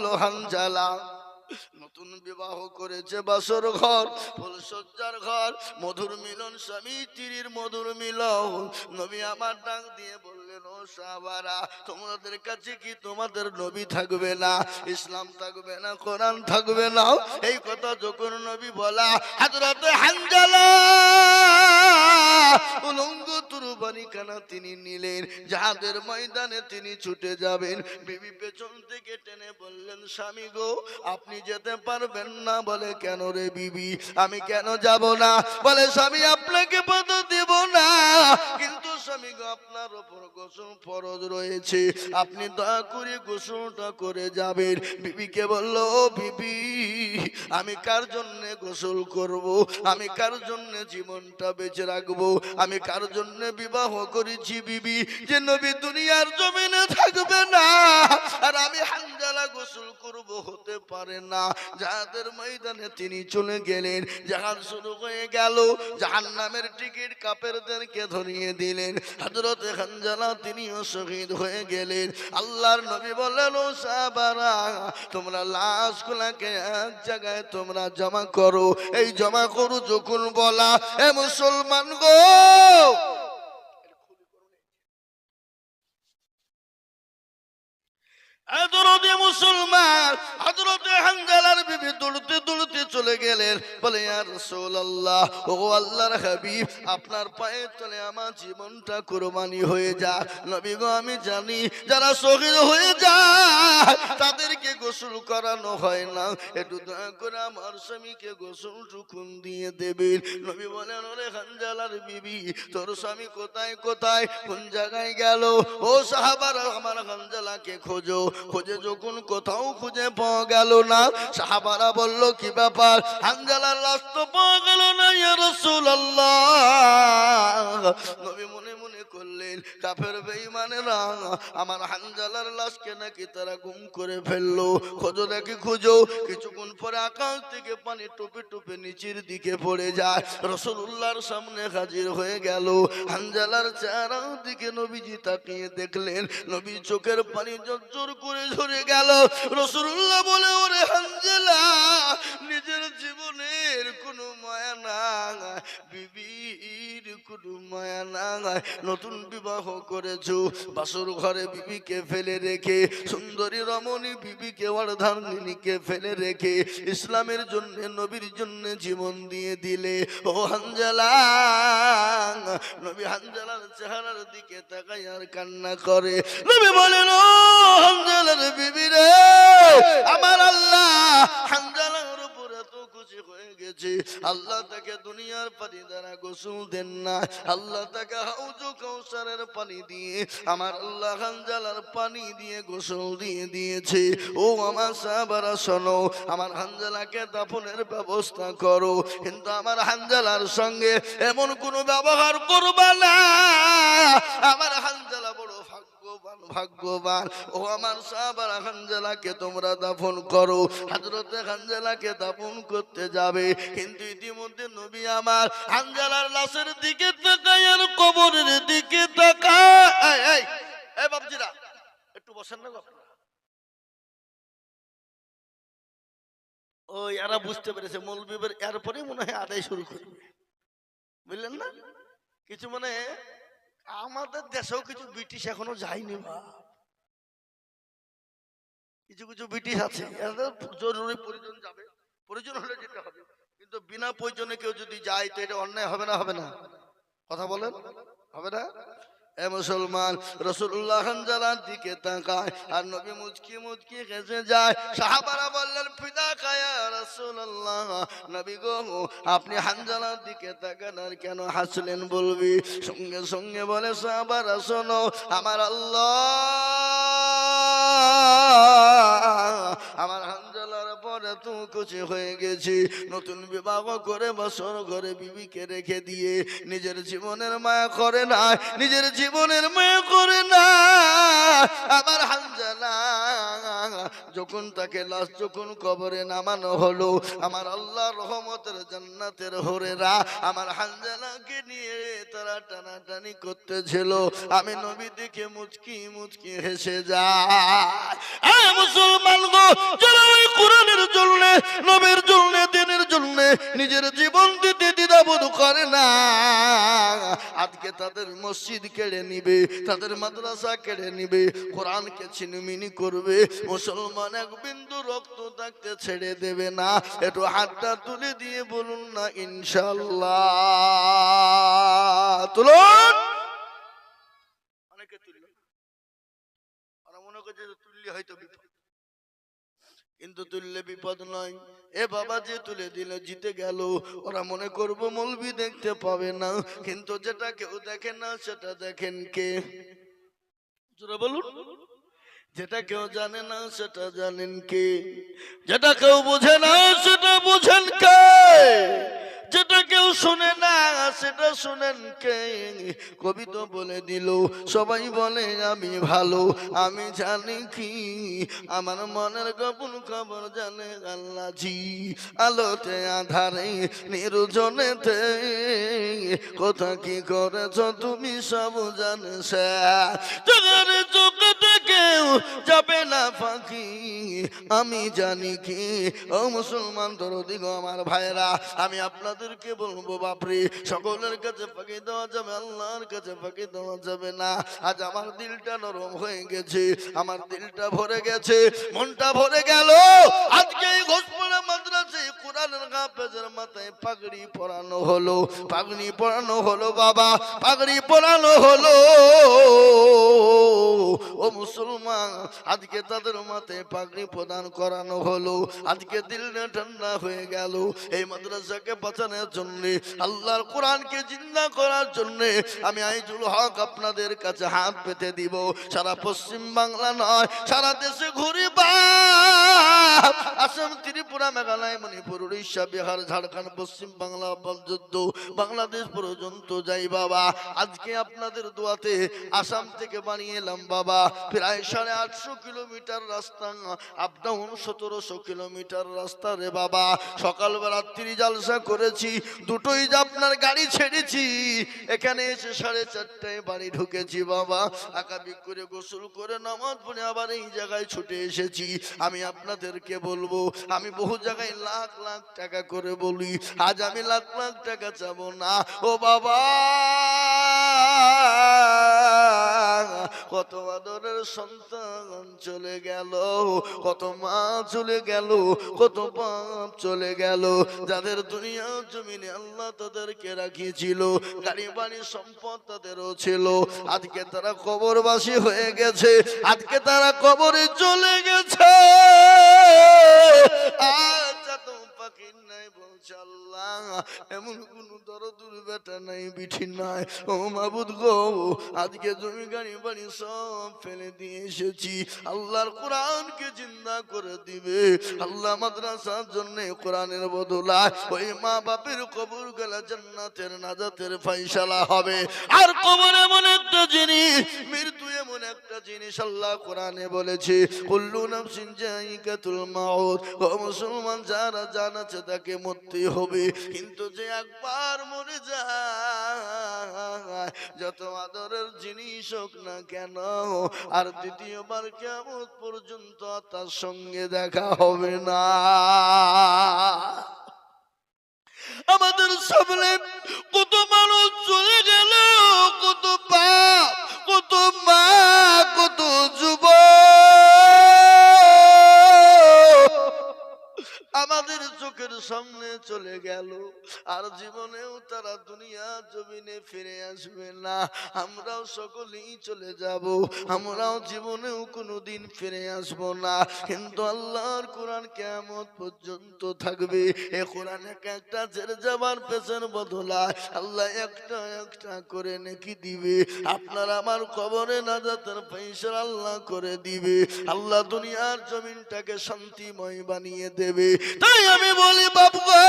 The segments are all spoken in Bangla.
হলো হানজালা। নতুন বিবাহ করেছে, বাসর ঘর, ফুলসজ্জার ঘর, মধুর মিলন, স্বামী স্ত্রীর মধুর মিলন। নবী আমার ডাক দিয়ে বললেন, ও সাহাবারা, তোমাদের কাছে কি তোমাদের নবী থাকবে না, ইসলাম থাকবে না, কোরআন থাকবে না? এই কথা যখন নবী বলা, হযরত হানজালা উলঙ্গ তুরবানি কানা তিনি নিলেন, যাহাদের ময়দানে তিনি ছুটে যাবেন। বিবি পেছন থেকে টেনে বললেন, স্বামী গো, আপনি যেতে পারবেন না। বলে, কেন রে বিবি, আমি কেন যাব না? বলে, স্বামী আপনাকে বাধা দেব না, কিন্তু স্বামী গো, আপনার উপর গোসল ফরজ রয়েছে, আপনি দয়া করে গোসলটা করে যাবেন। বিবিকে বলল, ও বিবি, আমি কার জন্য গোসল করব? আমি কার জন্য জীবনটা বেঁচে রাখবো? আমি কার জন্য বিবাহ করেছি বিবি, যে নবী দুনিয়ার জমিনে থাকবে না আর আমি হানজালা গোসল করব? হতে পারে না। যাদের ময়দানে তিনি চলে গেলেন, জাহান শুরু হয়ে গেল, জাহান্নামের টিকিট কাফেরদেরকে ধরিয়ে দিলেন। হযরত হানজালা তিনিও শহীদ হয়ে গেলেন। আল্লাহর নবী বললেন, ও সাহাবারা, তোমরা লাশগুলোকে এক জায়গায় তোমরা জমা করো। এই জমা করো যখন বলা, এ মুসলমান গো, মুসলমান, হযরত হানজালার বিবি দৌড়তে দৌড়তে চলে গেলেন। বলে, ইয়া রাসূলুল্লাহ, ও আল্লাহর হাবিব, আপনার পায়ের তলে আমার জীবনটা কুরবানি হয়ে যায়। নবী গো, আমি জানি যারা শহীদ হয়ে যায় তাদেরকে গোসল করানো হয় না, একটু দয়া করে আমার স্বামীকে গোসল টুকুন দিয়ে দেবেন। নবী বলেন, ওরে হানজালার বিবি, তোর স্বামী কোথায় কোথায় কোন জায়গায় গেল? ও সাহাবারা, আমার হানজালাকে খোঁজো। খোঁজে যখন কোথাও খুঁজে পাওয়া গেল না, সাহাবারা বলল, কি ব্যাপার? হানজালার লাশ তো পাওয়া গেল না ইয়া রাসূলুল্লাহ। নবী মনে মনে করলেন, কাফের বেঈমানেরা আমার হানজালার লাশকে নাকি তারা গুম করে ফেললো। খোঁজো দেখি খুঁজো। কিছুক্ষণ পরে আকাশ থেকে পানি টুপে টুপে নিচের দিকে পড়ে যায়, রাসূলুল্লাহর সামনে হাজির হয়ে গেল। হানজালার চেহারার দিকে নবীজি তাকিয়ে দেখলেন, নবীর চোখের পানি ঝরঝর করে ঝরে গেল। রাসূলুল্লাহ বলে, ওরে হানজালা, নিজের জীবনের কোনো মায়া নাই, বিবির কোনো মায়া নাই। নতুন বিবাহ করেছো, বাসর ঘরে বিবিকে ফেলে রেখে, সুন্দরী রমণী বিবিকে অর্ধাঙ্গিনীকে ফেলে রেখে ইসলামের জন্য, নবীর জন্য জীবন দিয়ে দিলে। ও হানজালা, নবী হানজালার চেহারার দিকে তাকায় আর কান্না করে। নবী বলেন, ও হানজালার বিবি রে, আমার আল্লাহ হানজালার উপর এত খুশি হয়ে গেছে, আল্লাহ তাকে দুনিয়ার পানি দ্বারা গোসল দেন না, আল্লাহ তাকে হাউজে কাউসারের পানি দিয়ে, আমার আল্লাহ হানজালার পানি দিয়ে গোসল দিয়ে দিয়েছে। ও আমার সাহাবারা শোনো, আমার হানজালাকে দাফনের ব্যবস্থা করো, কিন্তু আমার হানজালার সঙ্গে এমন কোনো ব্যবহার করবা না। আমার হানজালা বড় ভাগ্যবান, ভাগ্যবান। ও আমার সাহাবারা, হানজালাকে তোমরা দাফন করো। হযরত হানজালাকে দাফন করতে যাবে, কিন্তু ইতিমধ্যে নবী আমার হানজালার লাশের দিকে তাকায় আর কবরের দিকে তাকায়। এই বাবজিরা, একটু বসেন না। ও এরা বুঝতে পেরেছে, মৌলবীদের এরপরেই মনে হয় আদায় শুরু করবে, বুঝলেন না? কিছু মানে আমাদের দেশেও কিছু ব্রিটিশ এখনো যায়নি, কিছু কিছু ব্রিটিশ আছে, জরুরি প্রয়োজন যাবে, প্রয়োজন হলে যেতে হবে, কিন্তু বিনা প্রয়োজনে কেউ যদি যায় তো এটা অন্যায় হবে না? হবে না? কথা বলেন, হবে না? এ মুসলমান, রাসূলুল্লাহ হানজালার দিকে তাকায় আর নবী মুচকি মুচকি হেসে যায়। সাহাবারা বললেন, ফিদাকা ইয়া রাসূলুল্লাহ, নবী গো, আপনি হানজালার দিকে তাকান আর কেন হাসলেন বলবি? সঙ্গে সঙ্গে বলে, সাহাবারা শোনো, আমার আল্লাহ আমার হানজালার পরে এত খুশি হয়ে গেছে, নতুন বিবাহ করে বছর ঘরে বিবিকে রেখে দিয়ে নিজের জীবনের মায়া করে না, নিজের জীবনের মায়া করে না। আমার হানজালা যখন তাকে লাশ যখন কবরে নামানো হলো, আমার আল্লাহ রহমতের জান্নাতের হরেরা আমার হানজালাকে নিয়ে তারা টানাটানি করতেছিল। আমি নবী দেখে মুচকি মুচকি হেসে যায়। মুসলমান গো, যারা ওই কোরআনের জন্য, নবীর জন্য, দিনের জন্য নিজের জীবন দিতে দ্বিধাবোধ করে না, আজকে তাদের মসজিদ কেড়ে নিবে, তাদের মাদ্রাসা কেড়ে নিবে, কোরআনকে ছিনিমিনি করবে, মুসলমান এক বিন্দু রক্ত থাকতে ছেড়ে দেবে না। একটু হাতটা তুলে দিয়ে বলুন না ইনশাআল্লাহ। তুলুন। অনেকে তুলল, ওরা মনে করছে তুললে হয়তো বিপদ, কিন্তু তুললে বিপদ নয়। এ বাবা যে তুলে দিল জিতে গেল, ওরা মনে করবো মৌলবি দেখতে পাবে না, কিন্তু যেটা কেউ দেখে না সেটা দেখেন কে? বলুন। যেটা কেউ জানে না সেটা জানেন কে? যেটা কেউ বোঝে না সেটা বোঝেন কে? যেটা কেউ শুনে না সেটা শুনেন কে? কবি তো বলে দিল, সবাই বলে আমি ভালো, আমি জানি কি আমার মনের গোপন খবর জানে আল্লাহ জি। আলোতে আধারে নির্জনেতে কোথা কি করেছ তুমি সব জানছ, চোখের চোখে কেউ যাবে না ফাঁকি, আমি জানি কি। ও মুসলমান দরদি গো আমার ভাইরা, আমি আপনাদেরকে বলবো বাপরে, সকলের কাছে ফাঁকি দেওয়া যাবে, আল্লাহর কাছে ফাঁকি দেওয়া যাবে না। আজ আমার দিলটা নরম হয়ে গেছে, আমার দিলটা ভরে গেছে, মনটা ভরে গেল। আজকে এই ঘোষপাড়া মাদ্রাসায় কোরআনের হাফেজের মাথায় পাগড়ি পরানো হলো, পাগড়ি পরানো হলো বাবা, পাগড়ি পরানো হলো। ও মুসলমান, আজকে তাদের মাথায় পাগড়ি প্রদান করানো হলো, আজকে দিলটা ঠান্ডা হয়ে গেল। এই মাদ্রাসাকে বাঁচানোর জন্য, আল্লাহর কোরআনকে জিন্দা করার জন্য আমি আইজুল হক আপনাদের কাছে হাত পেতে দিব। সারা পশ্চিম বাংলা নয়, সারা দেশে ঘুরি বাপ, আসাম, ত্রিপুরা, মেঘালয়, মণিপুর, উড়িষ্যা, বিহার, ঝাড়খণ্ড, পশ্চিম বাংলা পর্যন্ত, বাংলাদেশ পর্যন্ত যাই বাবা। আজকে আপনাদের দোয়াতে আসাম থেকে বানিয়ে এলাম বাবা, প্রায় 850 কিলোমিটার রাস্তা, আপ ডাউন 1700 কিলোমিটার রাস্তা রে বাবা। সকালবেলা 3 জালসা করেছি, দুটোই আপনার গাড়ি ছেড়েছি, এখানে এসে 4:30টায় বাড়ি ঢুকেছি বাবা। আকাবিক করে গোসল করে নামাজ পড়ে আবার এই জায়গায় ছুটে এসেছি। আমি আপনাদেরকে বলবো, আমি বহু জায়গায় লাখ লাখ টাকা করে বলি, আজ আমি লাখ লাখ টাকা চাবো না। ও বাবা, কত আদরের সন্তান চলে গেল, কত মা চলে গেল, কত বাপ চলে গেল, যাদের দুনিয়া জমিনে আল্লাহ তাদেরকে রাখিয়েছিল, গাড়ি বাড়ি সম্পদ তাদেরও ছিল, আজকে তারা কবরবাসী হয়ে গেছে, আজকে তারা কবরে চলে গেছে। আচ্ছা তো পাখির নাই বলছে আল্লাহ, এমন কোন দরদুর বেটা নাই, বিঠি নাই। ও মাবুদ গো, আজকে জমি গাড়ি বাড়ি সব ফেলে দিয়ে এসেছি, আল্লাহর কোরআনকে জিন্দা করে দিবে। আল্লাহ মাদ্রাসার জন্য কোরআনের বদলায় ওই মা বাপের কবর গেলা জান্নাতের নাজাতের ফয়সালা হবে। আর কবর এমন একটা জিনিস, মৃত্যু এমন একটা জিনিস, আল্লাহ কোরআনে বলেছে কুল্লু নাফসিন যায়িকাতুল মাউত। ও মুসলমান, যারা জান আছে তাকে মরতে হবে, কিন্তু যে একবার মরে যায়, যত আদরের জিনিস হোক না কেন, আর দ্বিতীয়বার কিয়ামত পর্যন্ত তার সঙ্গে দেখা হবে না। আমাদের সামনে কত মানুষ চলে গেল, কত বাপ, কত মা, কত যুবক আমাদের চোখের সামনে চলে গেল, আর জীবনেও তারা দুনিয়া জমিনে ফিরে আসবে না। আমরাও সকলেই চলে যাব, আমরাও জীবনেও কোনোদিন ফিরে আসব না। কিন্তু আল্লাহর কোরআন কিয়ামত পর্যন্ত থাকবে। এ কোরআন একটা ছেড়ে যাবার পেছন বদলায় আল্লাহ একটা একটা করে নেকি দিবে। আপনার আমার কবরে নাজাতের পয়সা আল্লাহ করে দিবে। আল্লাহ দুনিয়ার জমিনটাকে শান্তিময় বানিয়ে দেবে। তাই আমি বলি বাবা,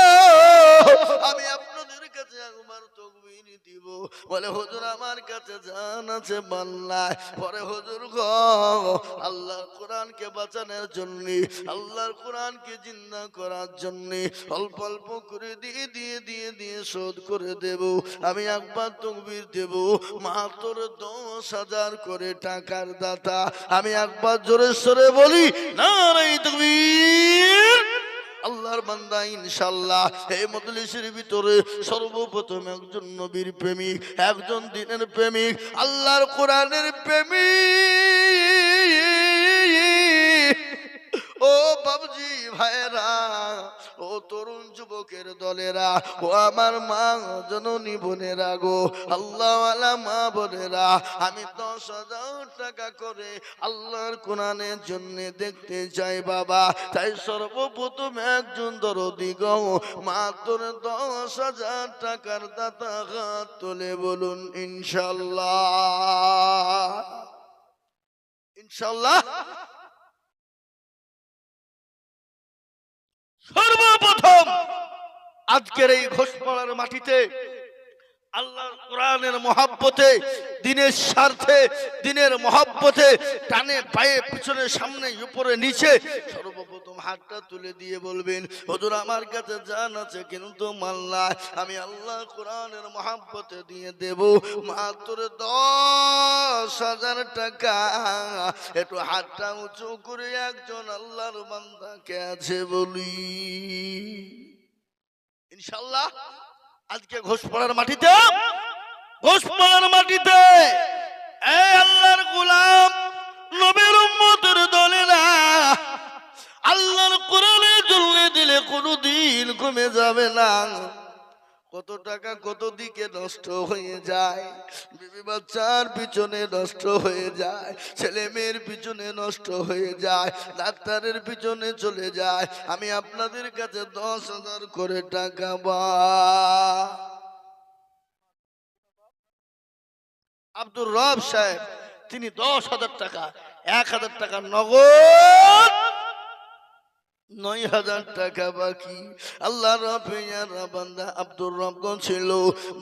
আমি আপনাদের কাছে একবার তাকবীর দিব। বলে হুজুর আমার কাছে জান আছে বাল্লাহ। পরে হুজুর গো, আল্লাহর কোরআনকে বাঁচানোর জন্য, আল্লাহর কোরআনকে জিন্দা করার জন্য অল্প অল্প করে দিয়ে দিয়ে দিয়ে দিয়ে শোধ করে দেব। আমি একবার তাকবীর দেব, মাত্র 10,000 করে টাকার দাতা। আমি একবার জোরে সরে বলি নারে তাকবীর। আল্লাহর বান্দা ইনশাআল্লাহ এই মজলিসের ভিতরে সর্বপ্রথম একজন নবীর প্রেমিক, একজন দ্বীনের প্রেমিক, আল্লাহর কোরআনের প্রেমিক। ও বাবজি ভাইরা, ও তরুণ যুবকের দলেরা, ও আমার মা জননী বোনেরা গো, আল্লাহওয়ালা মা বোনেরা, আমি 10,000 টাকা করে আল্লাহর কোরআনের জন্য দেখতে চাই বাবা। তাই সর্বপ্রথম একজন দরদি গো, মাত্র 10,000 টাকার দাতা হাত তুলে বলুন ইনশাআল্লাহ। ইনশাআল্লাহ। সর্বপ্রথম আজকের এই ঘোষপাড়ার মাটিতে আল্লাহর কোরআনের মহব্বতে, দ্বীনের স্বার্থে, দ্বীনের মহব্বতে টানে পায়ে পিছনে সামনে উপরে নিচে সর্বপ্রথম হাতটা তুলে দিয়ে বলবেন হুজুর আমার কাছে জান আছে কিন্তু মাল নাই, আমি আল্লাহ কোরআনের মহব্বতে দিয়ে দেব মাত্র 10,000 টাকা। একটু হাতটা উঁচু করে একজন আল্লাহর বান্দাকে আছে বলি ইনশাআল্লাহ। আজকে ঘোষপাড়ার মাটিতে, ঘোষপাড়ার মাটিতে এই আল্লাহর গোলাম নবীর উম্মতের দলেরা আল্লাহর কোরআনে জ্বলে দিলে কোনোদিন কমে যাবে না। কত টাকা কত দিকে নষ্ট হয়ে যায়, বিবি বাচ্চার পিছনে নষ্ট হয়ে যায়, ছেলে মেয়ের পিছনে নষ্ট হয়ে যায়, ডাক্তারের পিছনে চলে যায়। আমি আপনাদের কাছে 10,000 করে টাকা আব্দুর রব সাহেব তিনি 10,000 টাকা, 1,000 টাকা নগদ, 9,000 টাকা বাকি। আল্লাহ রফিয়ার বান্দা আব্দুর রব ছিল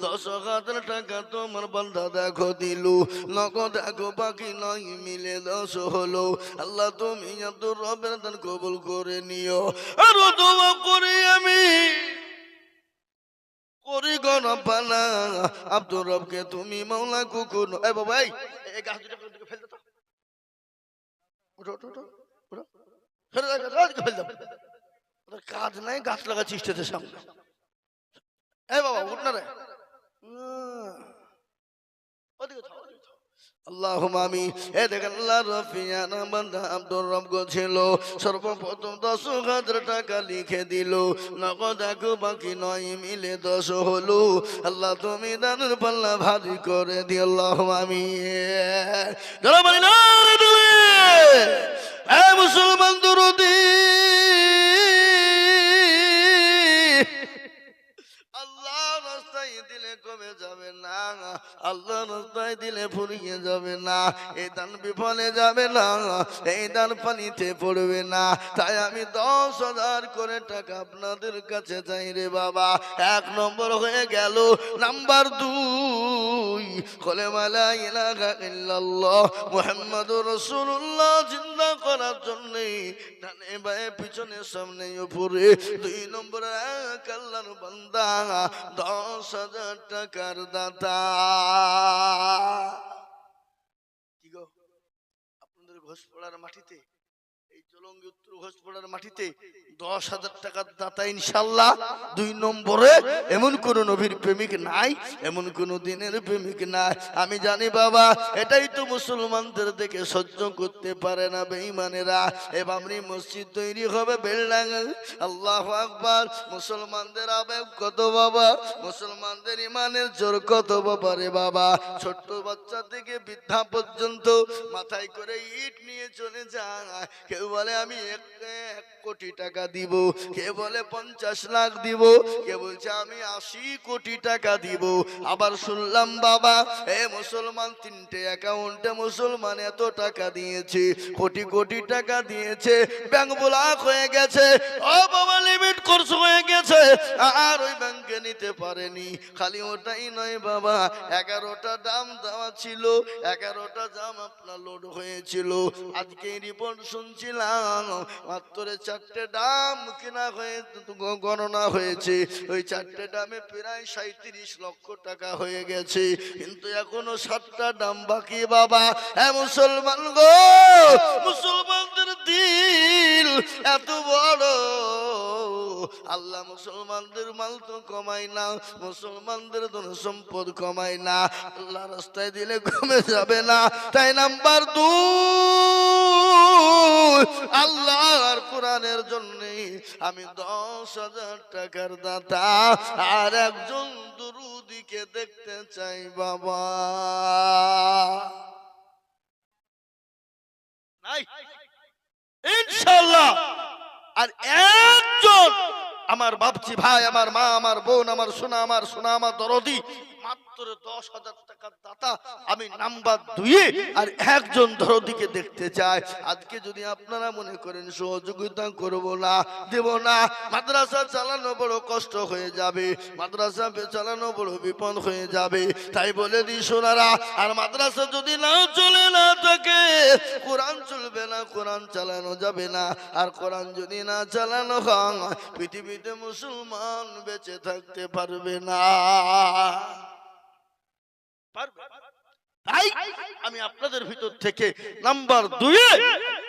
10,000 টাকা তোমার বান্দা দেখো দিল, নগদ দেখো বাকি 9 মিলে 10 হলো। আল্লাহ তুমি আব্দুর রবের দান কবুল করে নিও। আর দোয়া করি আমি করি গণপানা আব্দুর রবকে তুমি মাওলা কুকুর। এ বাবা এই গাছ দুটো ফেল দাও, উঠো উঠো উঠো উঠো, ফেল দাও। কাজ নাই, গাছ লাগাচ্ছি স্টেজের সামনে। এ বাবা উঠ না রে, আল্লাহুম্মা আমিন। এ দেখেন আল্লাহর রফিয়ানা বান্দা আব্দুর রব ছিল সর্বপ্রথম 10,000 টাকা লিখে দিল, নগদ একো বাকি 9 মিলে 10 হলো। আল্লাহ তুমি দানের পাল্লা ভারী করে দিও, আল্লাহুম্মা আমিন। যারা বলি না রে তুমি এ মুসলমান দরদি, আল্লাহ রাস্তায় দিলে কমে যাবে না, আল্লাহ রাস্তায় দিলে ফুরিয়ে যাবে না, এই দান বিফলে যাবে না, এই দান পানিতে পড়বে না। তাই আমি 10,000 করে টাকা আপনাদের কাছে চাই রে বাবা। 1 নম্বর হয়ে গেল। নাম্বার 2 কলেমা লা ইলাহা ইল্লাল্লাহ মুহাম্মাদুর রাসূলুল্লাহ জিন্দা করার জন্য ডানে বায়ে পিছনে সামনে উপরে 2 নম্বর এক আল্লাহর বান্দা 10,000 টাকার দাতা। কি গো আপনাদের ঘোষপাড়ার মাটিতে এই জলঙ্গি উত্তর ঘোষপাড়ার মাটিতে 10,000 টাকার দাতা ইনশাল্লাহ 2 নম্বরে। এমন কোন নবীর প্রেমিক নাই, এমন কোন দিনের প্রেমিক নাই। আমি জানি বাবা, এটাই তো মুসলমানদের দেখে সহ্য করতে পারে না বেঈমানেরা। এ বাবরি মসজিদ তৈরি হবে, বেলডাং, আল্লাহু আকবার। মুসলমানদের আবেগ কত বাবা, মুসলমানদের ইমানের জোর কত বাবা রে বাবা। ছোট্ট বাচ্চা থেকে বৃদ্ধা পর্যন্ত মাথায় করে ইট নিয়ে চলে যায়। কেউ বলে আমি 1 কোটি টাকা দিব, কে বলে 50 লাখ দিব, কে বলছে আমি 80 কোটি টাকা দিব। আবার শুনলাম বাবা, এ মুসলমান 3টে অ্যাকাউন্টে মুসলমান এত টাকা দিয়েছে, কোটি কোটি টাকা দিয়েছে, ব্যাংক ব্লক হয়ে গেছে, ও বাবা লিমিট কোর্স হয়ে গেছে, আর ওই ব্যাংকে নিতে পারেনি। খালি ওটাই নয় বাবা, 11টা দাম দেওয়া ছিল, 11টা দাম আপনার লোড হয়েছিল। আজকে রিপোর্ট শুনছিলাম মাত্র 4টে দাম কিনা হয়ে গণনা হয়েছে, ওই 4টে দামে প্রায় 37 লক্ষ টাকা হয়ে গেছে, কিন্তু এখনো 7টা দাম বাকি বাবা। হ্যাঁ মুসলমান গো, মুসলমানদের দিল এত বড়, আল্লাহ মুসলমানদের মাল তো কমায় না, মুসলমানদের ধন সম্পদ কমায় না, আল্লাহ রাস্তায় দিলে কমে যাবে না। তাই নাম্বার 2, আল্লাহর কোরআনের জন্য আমি 10,000 টাকার দাতা আর একজন দুরুদিকে দেখতে চাই বাবা। ইনশাআল্লাহ আর একজন আমার বাপজি ভাই, আমার মা, আমার বোন, আমার সোনা, আমার দরদি, মাত্র 10,000 টাকার দাতা আমি নাম্বার 2 আর একজন দরদিকে দেখতে চাই। আজকে যদি আপনারা মনে করেন সহযোগিতা করব না, দেব না, মাদ্রাসা চালানো বড় কষ্ট হয়ে যাবে, মাদ্রাসা চালানো বড় বিপদ হয়ে যাবে, তাই বলে দিই সোনারা, আর মাদ্রাসা যদি না চলে না থাকে, কোরআন চলবে না, কোরআন চালানো যাবে না, আর কোরআন যদি না চালানো হয় পৃথিবীতে মুসলমান বেঁচে থাকতে পারবে না। তাই আমি আপনাদের ভিতর থেকে নাম্বার 2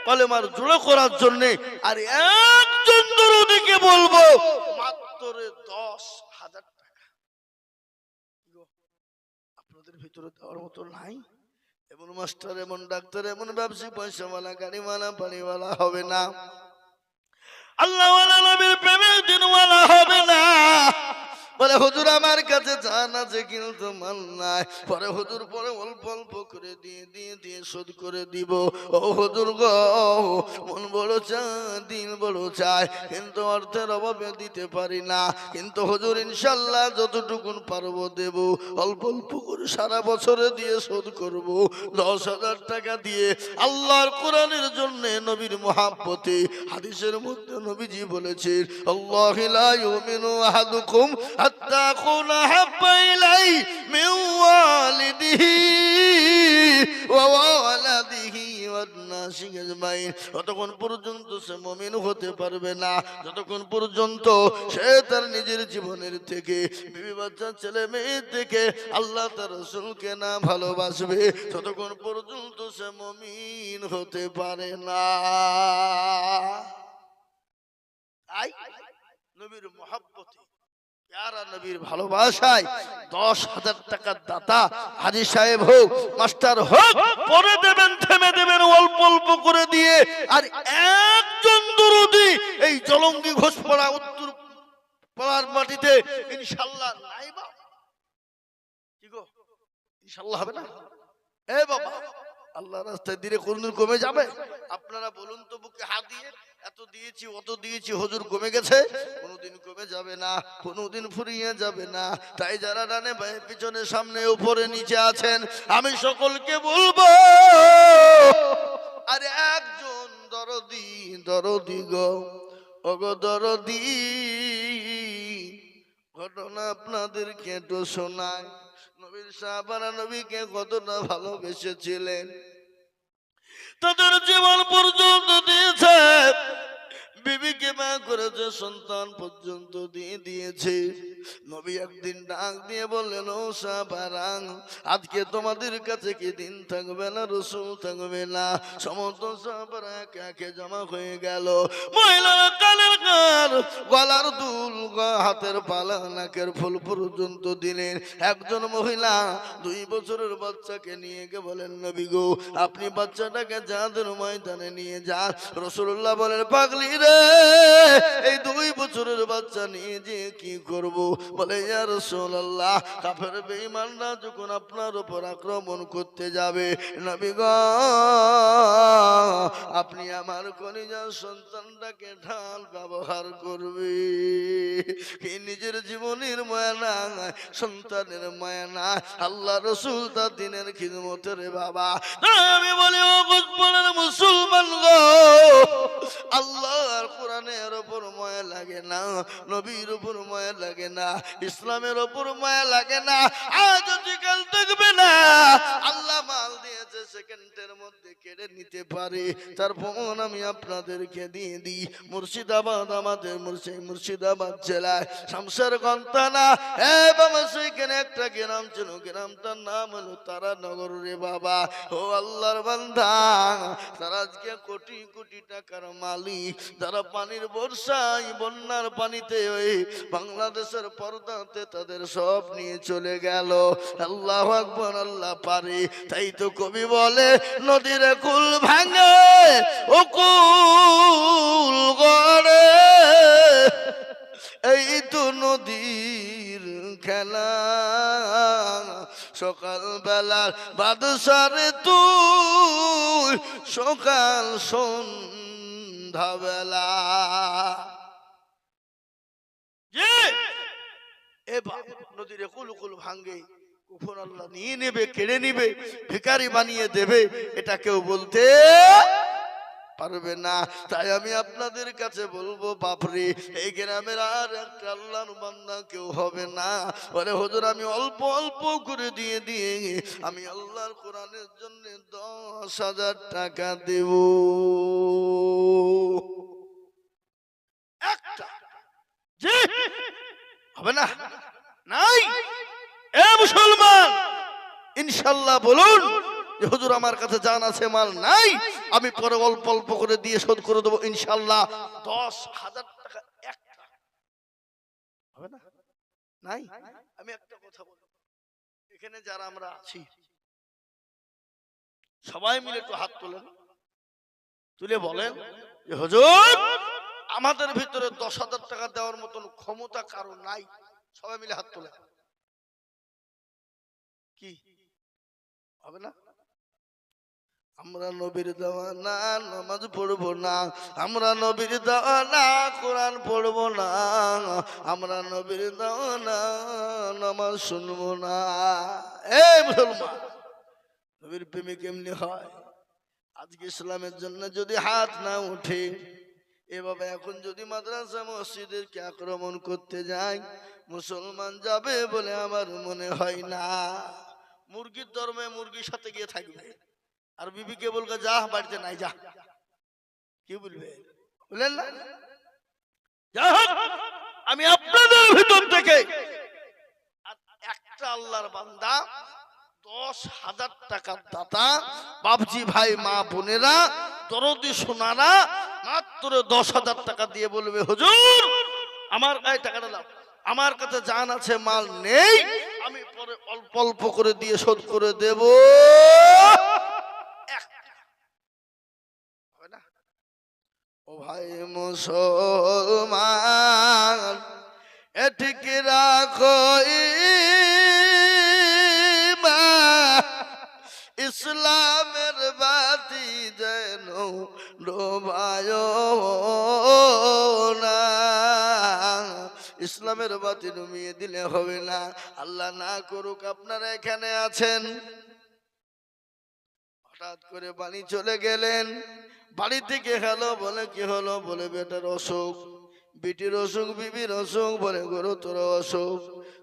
কলেমার জোড়া করার জন্য আর একজন দরদিকে বলবো মাত্র 10,000 টাকা। আপনাদের ভিতরে দেওয়ার মতো নাই? এমন মাস্টার, এমন ডাক্তার, এমন ব্যবসায়ী, পয়সাওয়ালা, গাড়িওয়ালা, বাড়িওয়ালা হবে না, আল্লাহওয়ালা, নবীর প্রেমের দিনওয়ালা হবে না। বলে হুজুর আমার কাছে জান আছে কিন্তু মাল নাই, পরে হুজুর পরে অল্প অল্প করে দিয়ে শোধ করে দিব। ও হুজুর গো, মন বড় চায়, দিন বড় চায়, কিন্তু অর্থের অভাবে দিতে পারি না, কিন্তু হুজুর ইনশাল্লাহ যতটুকুন পারবো দেব, অল্প অল্প করে সারা বছরে দিয়ে শোধ করব। 10,000 টাকা দিয়ে আল্লাহর কোরআনের জন্য, নবীর মহাব্বতে। হাদিসের মধ্যে নবীজি বলেছেন, আল্লাহু লা ইউমিনু আহাদুকুম হাত্তা আকুনা হাব্বা ইলাই মিন ওয়ালিদিহি ওয়া ওয়ালাদিহি ওয়ান নাসি আজমাইন। যতক্ষণ পর্যন্ত সে মুমিন হতে পারবে না, যতক্ষণ পর্যন্ত সে তার নিজের জীবনের থেকে, বিবি বাচ্চা, ছেলে মেয়ে থেকে আল্লাহ তার রাসূলকে না ভালোবাসবে, ততক্ষণ পর্যন্ত সে মুমিন হতে পারে না। তাই নবীর মহব্বতে, প্যারা নবীর ভালোবাসায় 10,000 টাকার দাতা হাজী সাহেব হোক, মাস্টার হোক, পরে দেবেন, থেমে দেবেন অল্প অল্প করে দিয়ে। আর একজন দরদি এই জলঙ্গি ঘোষপাড়া উত্তর পাড়ার মাটিতে ইনশাআল্লাহ নাই বা কি গো, ইনশাআল্লাহ হবে না? এ বাবা, আল্লাহ রাস্তায় দিলে কোনদিন কমে যাবে? আপনারা বলুন তো, বুকে হাত দিয়ে এত দিয়েছি, অত দিয়েছি, হুজুর কমে গেছে? কোনদিন কমে যাবে না, কোনদিন ফুরিয়ে যাবে না। তাই যারা ডানে বায়ে পিছনে সামনে উপরে নিচে আছেন, আমি সকলকে বলবো, আর একজন দরদি গো, ওগো দরদি, ঘটনা আপনাদেরকে তো শোনায়। নবীর সাহাবারা নবীকে কতটা ভালোবেসেছিলেন, তাদের জীবন পর্যন্ত দিয়েছে, বিবিকে মা করেছে, সন্তান পর্যন্ত দিয়ে দিয়েছে। নবী একদিন ডাক দিয়ে বললেন, ও সাহাবারা, আজকে তোমাদের কাছে কি দিন থাকবে না, রসুল থাকবে না? সমস্ত সাহাবারা একে একে জমা হয়ে গেল। মহিলারা কানের কান, গলার দুল, হাতের পালা, নাকের ফুল পর্যন্ত দিলেন। একজন মহিলা 2 বছরের বাচ্চাকে নিয়ে গিয়ে বলেন, নবী গো, আপনি বাচ্চাটাকে জাহাদের ময়দানে নিয়ে যান। রাসূলুল্লাহ বলেন, পাগলি রে, এই 2 বছরের বাচ্চা নিয়ে যে কি করব? বলে, ইয়া রাসূলুল্লাহ, কাফের বেঈমানরা যখন আপনার উপর আক্রমণ করতে যাবে, নবী গো, আপনি আমার কলিজার সন্তানটাকে ঢাল ব্যবহার করবে। কি নিজের জীবনের মায়া না, সন্তানের মায়া না, আল্লাহ রাসূল তার দিনের খিদমতের বাবা। আমি বলি, ও মুসলমান গো, আল্লাহর কোরআনের উপর মায়া লাগে না, নবীর উপর মায়া লাগে না, ইসলামের উপর মায়া লাগে না, আজ কাল দেখবে না আল্লাহ মাল দিয়েছে, সেকেন্ডের মধ্যে কেড়ে নিতে পারে। তার প্রমাণ আমি আপনাদেরকে দিয়ে দিই। মুর্শিদাবাদ, আমাদের মুর্শিদাবাদ জেলায় শামশেরগঞ্জ থানা, বাবা, সেখানে একটা গ্রাম ছিল, গ্রামটার নাম হলো তারানগর রে বাবা। ও আল্লাহর বান্দা, তারা আজকে কোটি কোটি টাকার মালিক, যারা পানির বর্ষায়, বন্যার পানিতে ওই বাংলাদেশের পর্দাতে তাদের সব নিয়ে চলে গেল। আল্লাহু আকবার, আল্লাহ পারে। তাই তো কবি বলে, নদীর কুল ভাঙে ও কুল গড়ে, এই তো নদীর খেলা, সকাল বেলার বাদশারে তুই, সকাল সন্ধ্যা বেলা। নদীর কুল কুল ভাঙ্গে, কখন আল্লাহ নিয়ে নেবে, কেড়ে নিবে, ভিখারি বানিয়ে দেবে, এটা কেউ বলতে পারবে না। তাই আমি আপনাদের কাছে বলবো, বাপরে, এই গ্রামের আর একটা আল্লাহর বান্দা কেউ হবে না। বলে, হুজুর, আমি অল্প অল্প করে দিয়ে দিয়ে আমি আল্লাহর কোরআনের জন্য 10,000 টাকা দেব। একটা হবে না? নাই? এ মুসলমান, ইনশাআল্লাহ বলুন যে, হুজুর, আমার কাছে জান আছে, মাল নাই, আমি পরে অল্প অল্প করে দিয়ে শোধ করে দেবো ইনশাআল্লাহ। 10,000 টাকা একটা হবে না? নাই? আমি একটা কথা বলবো, এখানে যারা আমরা আছি সবাই মিলে একটু হাত তোলেন, তুলে বলেন যে, হুজুর, আমাদের ভিতরে 10,000 টাকা দেওয়ার মতন ক্ষমতা কারো নাই। সবাই মিলে হাত তোলেন। কি হবে না? আমরা নবীর দেওয়ানা নামাজ পড়বো না, আমরা নবীর দেওয়ানা কোরআন পড়বো না, আমরা নবীর দেওয়ানা নামাজ শুনবো না। এই মুসলমান, নবীর প্রেমিক এমনি হয়? আজকে ইসলামের জন্য যদি হাত না উঠে, এভাবে এখন যদি মাদ্রাসা মসজিদকে আক্রমণ করতে যায়, মুসলমান যাবে বলে আমার মনে হয় না। মুরগির ধর্মে মুরগির সাথে গিয়ে থাকবে, আর বিবিকে বলবে, যা বাড়িতে নাই যা। কি বলবে? বলেন না? আমি আপনাদের ভিতর থেকে একটা আল্লাহর বান্দা, 10,000 টাকার দাতা, বাবজি ভাই, মা বোনেরা, দরদি সোনারা, মাত্র 10,000 টাকা দিয়ে বলবে, হুজুর, আমার গায়ে টাকাটা দাও, আমার কাছে জান আছে, মাল নেই, আমি পরে অল্প অল্প করে দিয়ে শোধ করে দেব। ও ভাই মুসলমান, এঠিক রাখো ইসলামের বাতি যেন ডোবায় না। ইসলামের বাতি ডুবিয়ে দিলে হবে না। আল্লাহ না করুক আপনারা এখানে আছেন, হঠাৎ করে বাড়ি চলে গেলেন, বাড়ি থেকে হলো, বলে কি হলো? বলে বেটার অসুখ। বিটির অসুখ, বিবির অসুখ, বলে গুরুতর অসুখ,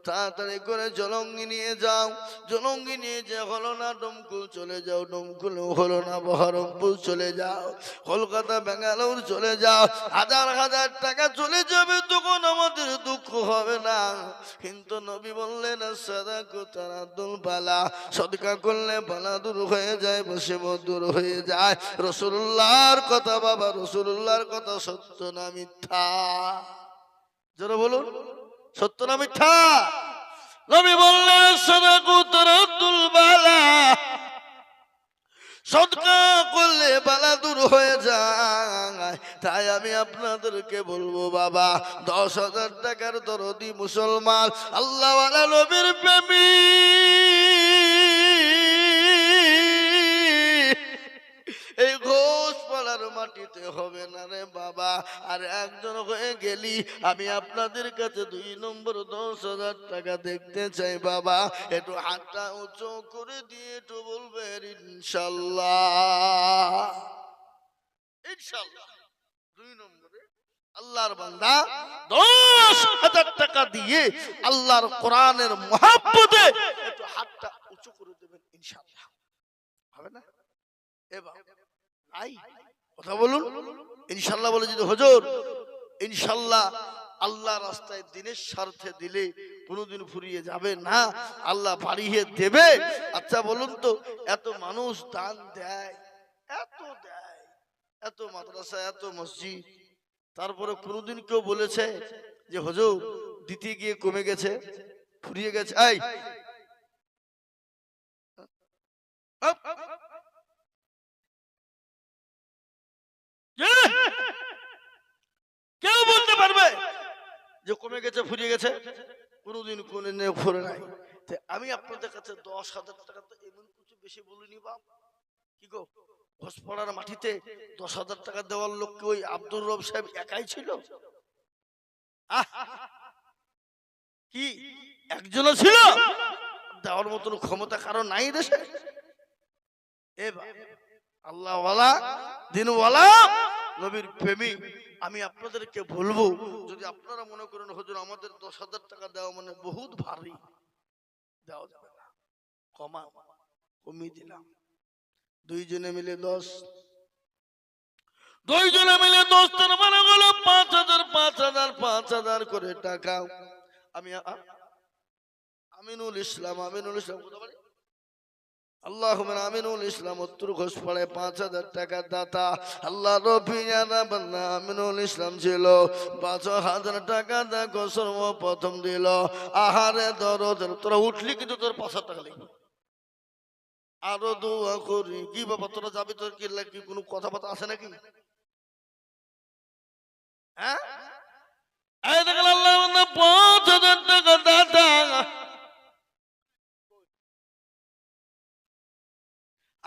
তাড়াতাড়ি করে জলঙ্গি নিয়ে যাও। জলঙ্গি নিয়ে যে হলো না, ডমকুল চলে যাও। ডমকুল হলো না, বহরমপুর চলে যাও। কলকাতা, বেঙ্গালোর চলে যাও। হাজার হাজার টাকা চলে যাবে, তখন আমাদের দুঃখ হবে না। কিন্তু নবী বললেন, সাদাকু তারাদুল বালা, সদকা করলে বালা দূর হয়ে যায়, মুসিবত দূর হয়ে যায়। রাসূলুল্লাহর কথা বাবা, রাসূলুল্লাহর কথা সত্য না মিথ্যা? যারা বলুন, সত্য না মিথ্যা? নবী বললেন, সাদাকু তারাদুল বালা, সদকা করলে বালা দূর হয়ে যায়। তাই আমি আপনাদেরকে বলবো বাবা, 10,000 টাকার দরদি মুসলমান, আল্লাহওয়ালা নবীর প্রেমিক, এই ঘোষপাড়ার মাটিতে হবে না রে বাবা। আর একজন হয়ে গেলি, আমি আপনাদের কাছে 2 নম্বর 10,000 টাকা দেখতে চাই বাবা। একটু হাতটা উঁচু করে দিয়ে একটু বলবেন ইনশাল্লাহ। ইনশাল্লাহ 2 নম্বরে আল্লাহর বান্দা 10,000 টাকা দিয়ে আল্লাহর কোরআনের মহব্বতে একটু হাতটা উঁচু করে দেবেন ইনশাল্লাহ। হবে না? এবার আই কথা বলুন ইনশাল্লাহ বলে, যদি হুজুর ইনশাল্লাহ আল্লাহ রাস্তায় দিনের স্বার্থে দিলে কোনোদিন ফুরিয়ে যাবে না, আল্লাহ বাড়িয়ে দেবে। আচ্ছা বলুন তো, এত মানুষ দান দেয়, এত মাদ্রাসা, এত মসজিদ, তারপরে কোনোদিন কেউ বলেছে যে হুজুর দিতে গিয়ে কমে গেছে, ফুরিয়ে গেছে? এই কেউ বলতে পারবে যে কমে গেছে, ফুরিয়ে গেছে? কোনোদিন কোনদিন ফুরে নাই। আমি আপনাদের কাছে 10,000 টাকা তো এমন কিছু বেশি বলিনি বাপ। কি গো, ঘোষপাড়ার মাটিতে 10,000 টাকা দেওয়ার লোক কি ওই আব্দুর রব সাহেব একাই ছিল? কি একজনও ছিল? দেওয়ার মতন ক্ষমতা কারো নাই দেশে? আল্লাহওয়ালা, দিনওয়ালা, নবীর প্রেমিক, আমি আপনাদেরকে বলবো, যদি আপনারা মনে করেন হুজুর আমাদের 10,000 টাকা দেওয়া মানে বহুত ভারী, দেওয়া যাবে না, কমিয়ে দিলাম। 2 জনে মিলে 10, 2 জনে মিলে 10, তার মানে হলো 5,000, 5,000, 5,000 করে টাকা। আমি আমিনুল ইসলাম, কোথা বাড়ি? আল্লাহুম্মা আমিনুল ইসলাম, উত্তর ঘোষপাড়ায় 5,000 টাকা দাতা। আল্লাহ রবিয়ানা বান্দা আমিনুল ইসলাম ছিল। 5,000 টাকা দেখো সর্বপ্রথম দিল। আহারে দরদ, তোরা উঠলি কিন্তু তোর 5,000 টাকা লাগবে। আরো দোয়া করি। কি বাবা তোরা যাবি, তোর কি লাগবে? কোনো কথাবার্তা আছে নাকি? হ্যাঁ, এই দেখেন আল্লাহ 5,000 টাকা দাতা।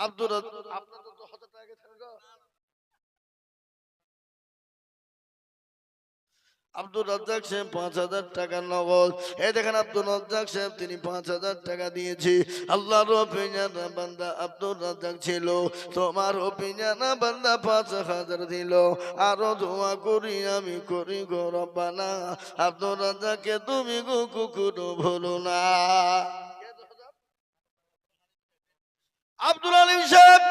আব্দুর আপনার তো 10,000 টাকা থাকবে। আব্দুর রাজ্জাক সাহেব 5,000 টাকা নগদ। এই দেখেন আব্দুর রাজ্জাক সাহেব, তিনি 5,000 টাকা দিয়েছি। আল্লাহর রবিয়ানা বান্দা আব্দুর রাজ্জাক ছিল, তোমার রবিয়ানা বান্দা 5,000 দিল। আরো দোয়া করি আমি করি গো রব্বানা, আব্দুর রাজ্জাককে তুমি গো কখনো ভুলো না। আব্দুল আলিম সাহেব,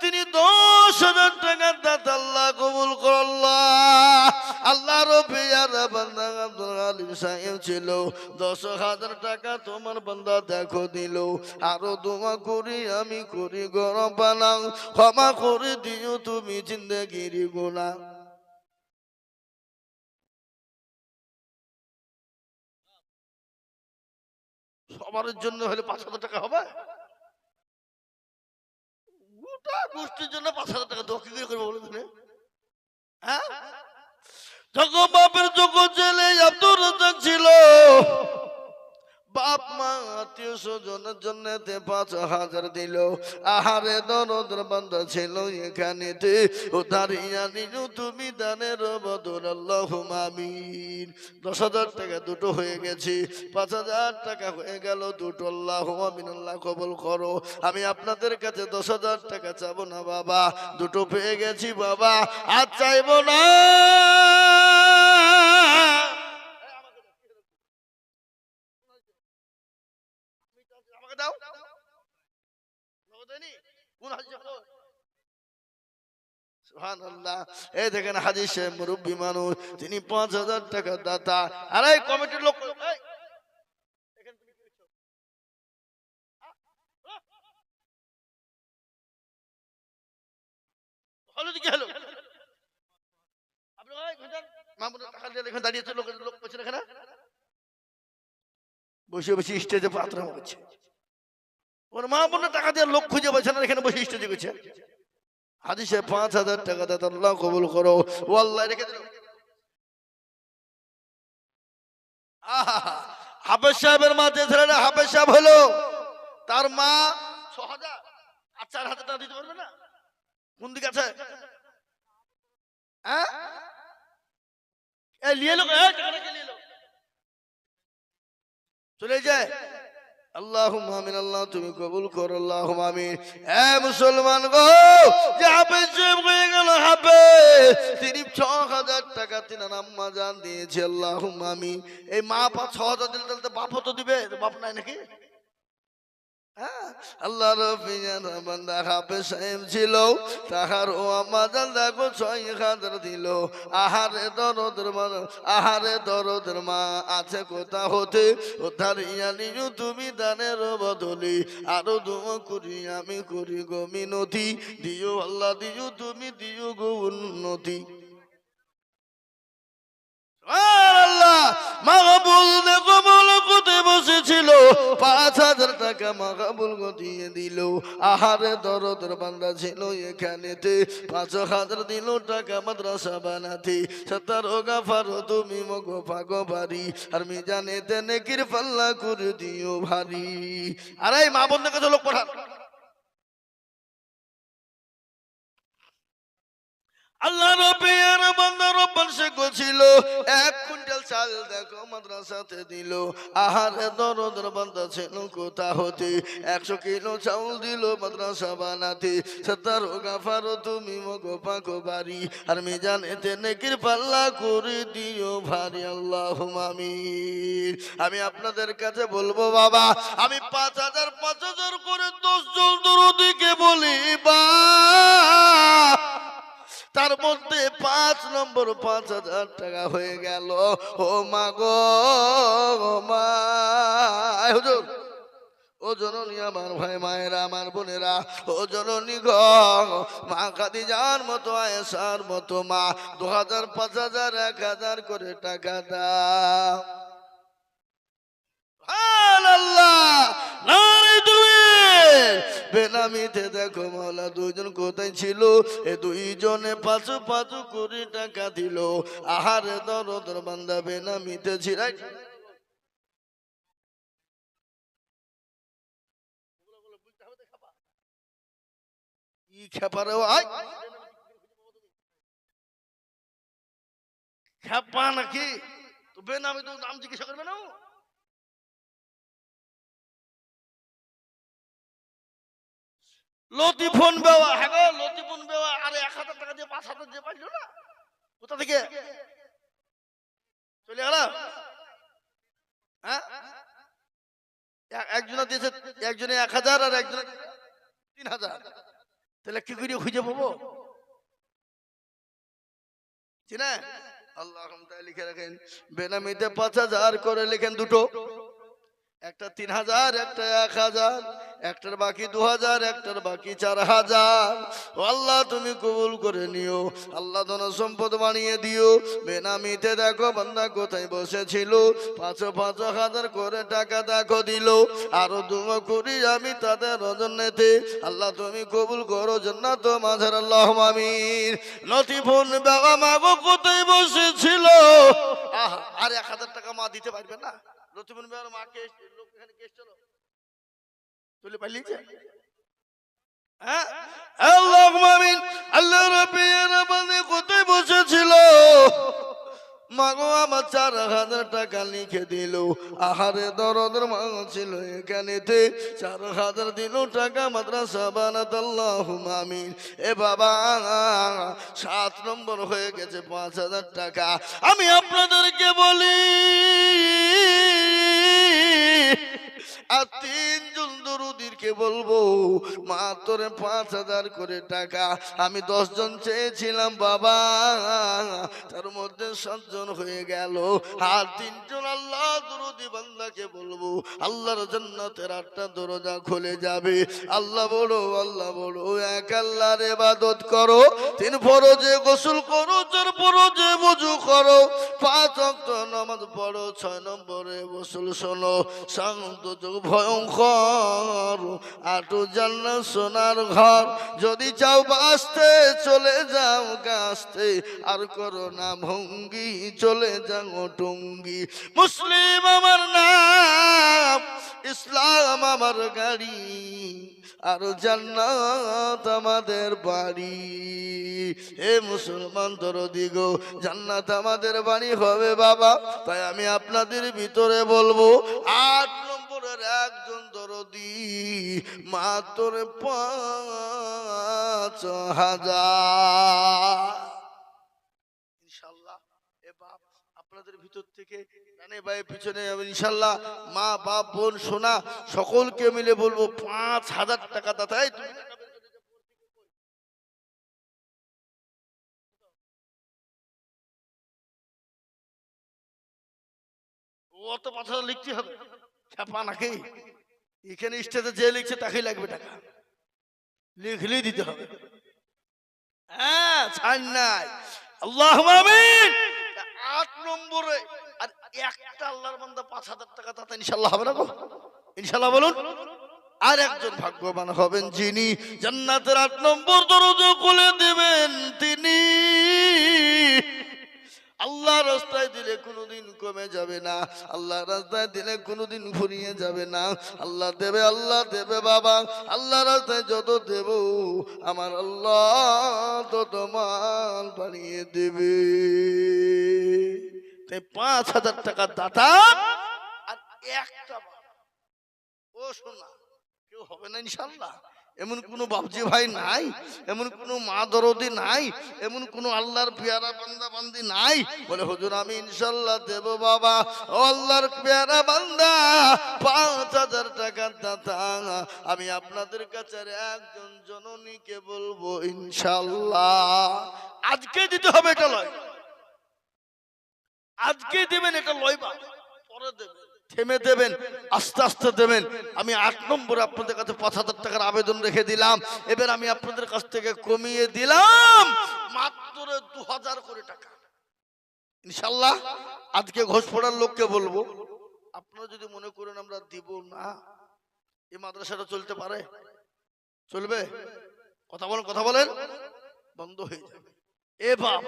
তিনি 10,000 টাকা দাতা। আল্লাহ কবুল করল্লাহ। আল্লাহ রবিয়ানা বান্দা আব্দুল আলিম সাহেব ছিল, 10,000 টাকা তোমার বান্দা দেখো দিল। আরো দোয়া করি আমি করি গো রব্বানা, ক্ষমা করে দিও তুমি জিন্দেগির গুনাহ। সবার জন্য হলে 5,000 টাকা হবে? গোষ্ঠীর জন্য 5,000 টাকা দেওয়া কি করে করবো বলুন? হ্যাঁ, যখন বাপের যখন ছেলে আব্দুর রাজ্জাক ছিল, বাপ মা আত্মীয় স্বজনের জন্য 5,000 দিল। আহারে দরদের বান্দা ছিল এখানেতে, ও দাঁড়িয়ে নিল তুমি দানের বদল। আল্লাহুম্মা আমিন। 10,000 টাকা দুটো হয়ে গেছে, 5,000 টাকা হয়ে গেল দুটো। আল্লাহুম্মা আমিন। আল্লাহ কবুল করো। আমি আপনাদের কাছে 10,000 টাকা চাবো না বাবা, দুটো পেয়ে গেছি বাবা, আর চাইবো না। কোন হাদিস? সুবহানাল্লাহ। এই দেখেন হাদিসে মুরব্বী মানুষ, তিনি 5,000 টাকা দাতা। আরে কমিটির লোক, এই এখানে তুমি কি করছো? হলো কি হলো? আপনি ওই ঘন্টার মামুনের টাকা দিয়ে এখানে দাঁড়িয়েছে, লোক বসে এখানে বসে বসে স্টেজে পাত্রা হচ্ছে। ওর মামুনের টাকা দিয়ে লোক খুঁজে বসে না, এখানে বসে স্টেজে করছে। হাদিসে 5,000 টাকা দাতা, আল্লাহ কবুল করো। ও আল্লাহ রেখে দিল। হাফেজ সাহেবের মা যে ছেলেটা হাফেজ সাহেব হলো, তার মা 6,000 আর 4,000 টাকা দিতে পারবে না? কোন দিকে আছে? হ্যাঁ, লিয়ে লোক চলে যায়। আল্লাহুম্মা আমিন। আল্লাহ তুমি কবুল করো, আল্লাহুম্মা আমিন। এ মুসলমান গো, যে হাফেজ সাহেব হয়ে গেল হাফেজ, তিনি 6,000 টাকা তিনার আম্মা জান দিয়েছে, আল্লাহুম্মা আমিন। এই মা 6,000 দিলে তাহলে বাপও তো দিবে, বাপ নাই নাকি? আল্লাহ রফিজান বান্দা হাফেজ সাহেব ছিল, তাহার ও আম্মা জান দেখো 6,000 দিল। আহারে দরদের মা, আহারে দরদের মা আছে কোথা হতে, ও ধারিয়া নিও তুমি দানের বদলে। আরো দোয়া করি আমি করি গো মিনতি, দিও আল্লাহ দিও তুমি দিও গো উন্নতি। মাহবুল দেখো মলকুতে বসেছিল, 5,000 টাকা মাহবুল দিয়ে দিল। আহারে দরদের বান্দা ছিল এখানেতে, 5,000 দিল টাকা মাদ্রাসা বানাতে। 17 গাফার তুমি মগো পাগো বাড়ি, আর মিজানেতে নেকির পাল্লা করে দিও ভারী। আরে মা বোনদের কাছে লোক পাঠান। আল্লাহ রব্বির বান্দা রব্বান সে ছিল, 1 কুইন্টাল চাল দেখো মাদ্রাসাতে দিল। আহারে দরদের বান্দা ছিল কোথা হতে, 100 কিলো চাউল দিল মাদ্রাসা বানাতে। 17 গাফার তুমি মগো পাকো বাড়ি, আর মিজানেতে নেকির পাল্লা করে দিও ভারী। আল্লাহুম্মা আমিন। আমি আপনাদের কাছে বলবো বাবা, আমি 5,000 করে 10 জন দরদিকে বলি বা, তার মধ্যে 5 নম্বর 5,000 টাকা হয়ে গেল। ও মা গো মা, হুজুর ও জননী আমার ভাই মায়েরা আমার বোনেরা, ও জননী গো মা খাদিজার মতো আয়েশার মতো মা 2,000 5,000 1,000 করে টাকা দাও। বেনামিতে দেখো মাওলা 2 জন কোথায় ছিল, এ 2 জনে 5 করে টাকা দিল। আহারে দরদের বান্দা বেনামিতে ছিল। কি খেপারে খেপা নাকি? তো বেনামি তো নাম জিজ্ঞাসা করবে না। লতিফোন বেওয়া, হ্যাঁ গো লতিফোন বেওয়া, আরে 1,000 টাকা দিয়ে 5,000 দিয়ে পাইলো না, কোথা থেকে চলে গেল? হ্যাঁ, একজনে দিয়েছে, একজনে 1,000 আর একজনে 3,000। তাহলে কি করে খুঁজে পাবো? চিনা আল্লাহ লিখে রাখেন, বেনামিতে 5,000 করে লেখেন দুটো, একটা 3,000 একটা 1,000, একটার বাকি 2,000 একটার বাকি 4,000। ও আল্লাহ তুমি কবুল করে নিও, আল্লাহ ধন সম্পদ বানিয়ে দিও। বেনামিতে দেখো বান্দা কোথায় বসেছিল, 5,000 করে টাকা দেখো দিল। আরো দোয়া করি আমি তাদের জন্যতে, আল্লাহ তুমি কবুল করো জান্নাত মাঝার। আল্লাহুম্মা আমিন। লতিফুন বাবা মা গো কোথায় বসেছিল, আর 1,000 টাকা মা দিতে পারবে না। লতিফুন বাবার মাকে লোক এখানে কেস চলো চলে পালিয়েছে। হ্যাঁ, আল্লাহুম্মা আমিন। আল্লাহ রাব্বির বান্দা কোথায় বসেছিল, মাগো আমার 4,000 টাকা লিখে দিল। আহারে দরদের মা ছিল এখানেতে, 4,000 দিল টাকা মাদ্রাসা বানাতে। আল্লাহুম্মা আমিন। এ বাবা 7 নম্বর হয়ে গেছে 5,000 টাকা। আমি আপনাদেরকে বলি, আর 3 জন দরুদির নবীকে বলবো মাত্র 5,000 করে টাকা। আমি 10 জন চেয়েছিলাম বাবা, তার মধ্যে 7 জন হয়ে গেল, আর 3 জন আল্লাহ দরদি বান্দাকে বলবো আল্লাহর জান্নাতের 8টা দরজা খুলে যাবে। আল্লাহ বলো, আল্লাহ বলো, এক আল্লাহর ইবাদত করো, 3 ফরজে গোসল করো, 4 ফরজে ওযু করো, 5 ওয়াক্ত নামাজ পড়ো, 6 নম্বরে গোসল শোনো, শান্ত যুগ ভয়ঙ্কর, 8 জান্নাত সোনার ঘর। যদি চাও বাঁচতে চলে যাও গাছতে, আর করো না ভঙ্গি চলে যাও টঙ্গি। মুসলিম আমার নাম, ইসলাম আমার গাড়ি, আর জান্নাত আমাদের বাড়ি। হে মুসলমান দরদি গো, জান্নাত আমাদের বাড়ি হবে বাবা। তাই আমি আপনাদের ভিতরে বলবো 8 নম্বরের একজন দরদি মাত্র 5,000 ইনশাআল্লাহ। এ বাপ আপনাদের ভিতর থেকে ডানে বায়ে পিছনে ইনশাআল্লাহ মা বাপ বোন সোনা সকলকে মিলে বলবো 5,000 টাকা দাতা। এই তুমি অত 5,000 লিখতে হবে ছাপা নাকি? এখানে স্টেজে যে লিখছে তাকেই লাগবে টাকা, লিখলেই দিতে হবে। হ্যাঁ ছাড় নাই। আল্লাহুম্মা আমিন। 8 নম্বরে আর একটা আল্লাহর বান্দা 5,000 টাকা দাতা ইনশাআল্লাহ হবে না গো? ইনশাআল্লাহ বলুন। আর একজন ভাগ্যবান হবেন যিনি জান্নাতের 8 নম্বর দরজা খুলে দেবেন তিনি। আল্লাহ রাস্তায় দিলে কোনোদিন কমে যাবে না, আল্লাহ রাস্তায় দিলে কোনোদিন ফুরিয়ে যাবে না। আল্লাহ দেবে, আল্লাহ দেবে বাবা। আল্লাহ রাস্তায় যত দেব আমার আল্লাহ তত মাল বানিয়ে দেবে। তাই 5,000 টাকা দাতা আর একটা ও শোনা কেউ হবে না ইনশাআল্লাহ। এমন কোন বাপজি ভাই নাই, এমন কোন মা দরদি নাই, এমন কোন আল্লাহর পেয়ারা বান্দা বান্দি নাই বলে হুজুর আমি ইনশাআল্লাহ দেব বাবা। ও আল্লাহর পেয়ারা বান্দা 5,000 টাকা দাতা আমি আপনাদের কাছে একজন জননীকে বলবো ইনশাআল্লাহ আজকে দিতে হবে। এটা লয়, আজকে দেবেন, এটা লয় বা পরে দেবেন, থেমে দেবেন, আস্তে আস্তে দেবেন। আমি 8 নম্বরে আপনাদের কাছে 5,000 টাকার আবেদন রেখে দিলাম। এবার আমি আপনাদের কাছ থেকে কমিয়ে দিলাম মাত্র 2,000 করে টাকা ইনশাআল্লাহ। আজকে ঘোষপড়ার লোককে বলবো আপনারা যদি মনে করেন আমরা দিব না, এই মাদ্রাসাটা চলতে পারে? চলবে? কথা বলেন, কথা বলেন, বন্ধ হয়ে যাবে। এ বাপ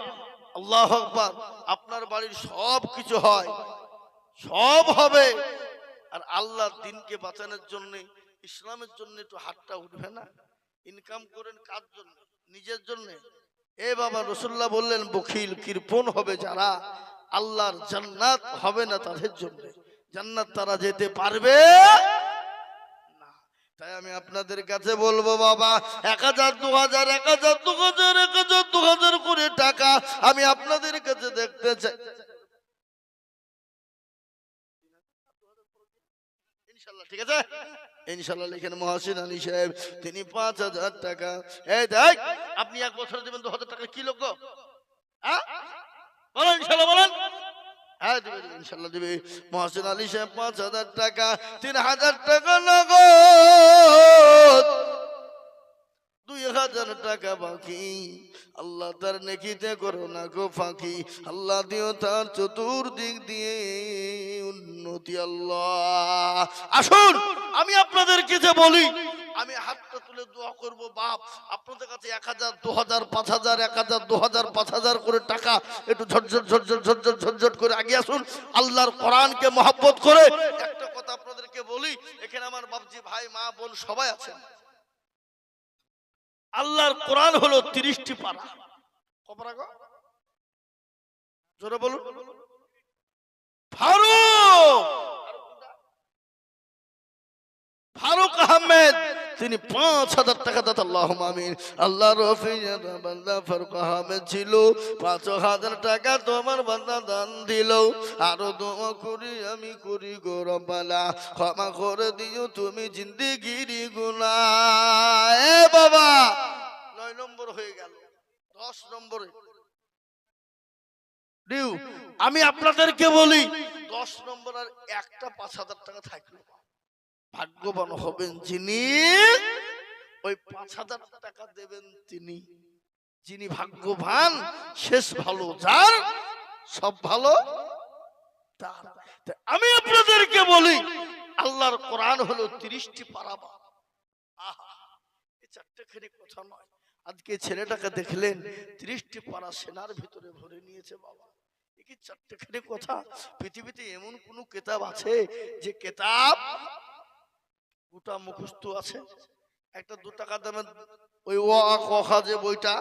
আল্লাহু আকবার। আপনার বাড়ির সব কিছু হয়, সব হবে, আর আল্লাহর দ্বীনকে বাঁচানোর জন্য, ইসলামের জন্য একটু হাতটা উঠবে না? ইনকাম করেন কার জন্য? নিজের জন্য? এ বাবা রাসূলুল্লাহ বললেন বখিল কৃপণ হবে যারা, আল্লাহর জান্নাত হবে না তাদের জন্য, জান্নাত তারা যেতে পারবে না। তাই আমি আপনাদের কাছে বলবো বাবা 1,000 2,000 1,000 2,000 1,000 2,000 করে টাকা আমি আপনাদের কাছে দেখতে চাই ইনশাআল্লাহ। ঠিক আছে ইনশাআল্লাহ। লিখেন মহসিন আলী সাহেব, তিনি 5,000 টাকা। এই দেখ আপনি 1 বছর দিবেন 2,000 টাকা কি লোক? হ্যাঁ বলেন ইনশাআল্লাহ, বলেন। হ্যাঁ দিবে, দিবে ইনশাআল্লাহ দিবে। মহসিন আলী সাহেব 5,000 টাকা, 3,000 টাকা নগদ, 2,000 টাকা বাকি। আল্লাহ তার নেকিতে করো না গো ফাঁকি, আল্লাহ দিও তার চতুর্দিক দিয়ে উন্নতি। আল্লাহ আসুন আমি আপনাদের কাছে বলি, আমি হাতটা তুলে দোয়া করব বাপ আপনাদের কাছে 1,000 2,000 5,000 1,000 2,000 5,000 করে টাকা একটু ঝরঝর ঝরঝর ঝরঝর ঝরঝর করে আগে আসুন আল্লাহর কোরআনকে মহব্বত করে। একটা কথা আপনাদেরকে বলি, এখানে আমার বাপজি ভাই মা বোন সবাই আছেন। আল্লাহর কোরআন হলো 30টি পারা। কপারা গো জোরে বলুন। ফারুক আহমেদ তিনি 5,000 টাকা দাতা, আল্লাহুম্মা আমিন। আল্লাহ রফিজের বান্দা ফারুক আহমেদ ছিল, 5,000 টাকা তোমার বান্দা দান দিল। আরো দোয়া করি আমি করি গো রব্বানা, ক্ষমা করে দিও তুমি জিন্দেগির গুনাহ। এ বাবা 9 নম্বর হয়ে গেল, 10 নম্বরে ডিউ। আমি আপনাদেরকে বলি 10 নম্বর আর একটা 5,000 টাকা থাকলো, ভাগ্যবান হবেন যিনি ওই 5,000 টাকা দেবেন তিনি। যিনি ভাগ্যবান শেষ ভালো যার, সব ভালো তার। আমি আপনাদেরকে বলি আল্লাহর কোরআন হলো 30টি পারা। আহা, এই চারটেখানি কথা নয়। আজকে ছেলেটাকে দেখলেন 30টি পারা সেনার ভিতরে ভরে নিয়েছে বাবা। কি চারটেখানি কথা? পৃথিবীতে এমন কোন কিতাব আছে যে কিতাব গোটা মুখস্থ আছে? একটা 2 টাকা দামের ওই ওয়া ক খা যে বইটা